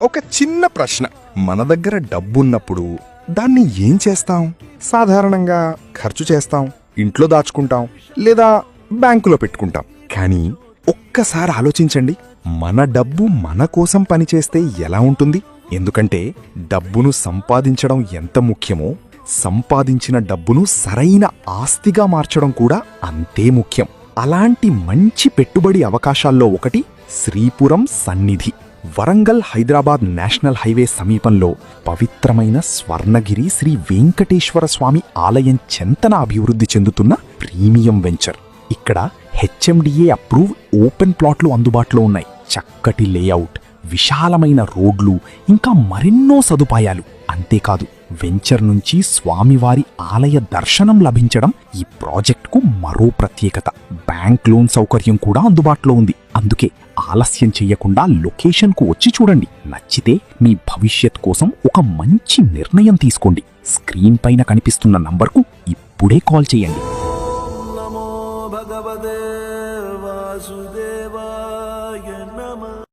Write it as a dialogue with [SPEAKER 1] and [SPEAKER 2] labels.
[SPEAKER 1] ఒక చిన్న ప్రశ్న. మన దగ్గర డబ్బున్నప్పుడు దాన్ని ఏం చేస్తాం? సాధారణంగా ఖర్చు చేస్తాం, ఇంట్లో దాచుకుంటాం, లేదా బ్యాంకులో పెట్టుకుంటాం. కానీ ఒక్కసారి ఆలోచించండి, మన డబ్బు మన కోసం పనిచేస్తే ఎలా ఉంటుంది? ఎందుకంటే డబ్బును సంపాదించడం ఎంత ముఖ్యమో, సంపాదించిన డబ్బును సరైన ఆస్తిగా మార్చడం కూడా అంతే ముఖ్యం. అలాంటి మంచి పెట్టుబడి అవకాశాల్లో ఒకటి శ్రీపురం సన్నిధి. వరంగల్ హైదరాబాద్ నేషనల్ హైవే సమీపంలో పవిత్రమైన స్వర్ణగిరి శ్రీ వెంకటేశ్వర స్వామి ఆలయం చెంతన అభివృద్ధి చెందుతున్న ప్రీమియం వెంచర్. ఇక్కడ హెచ్ఎండిఏ అప్రూవ్ ఓపెన్ ప్లాట్లు అందుబాటులో ఉన్నాయి. చక్కటి లేఅవుట్, విశాలమైన రోడ్లు, ఇంకా మరెన్నో సదుపాయాలు. అంతేకాదు, వెంచర్ నుంచి స్వామివారి ఆలయ దర్శనం లభించడం ఈ ప్రాజెక్టుకు మరో ప్రత్యేకత. బ్యాంక్ లోన్ సౌకర్యం కూడా అందుబాటులో ఉంది. అందుకే ఆలస్యం చెయ్యకుండా లొకేషన్కు వచ్చి చూడండి. నచ్చితే మీ భవిష్యత్ కోసం ఒక మంచి నిర్ణయం తీసుకోండి. స్క్రీన్ పైన కనిపిస్తున్న నంబర్కు ఇప్పుడే కాల్ చేయండి.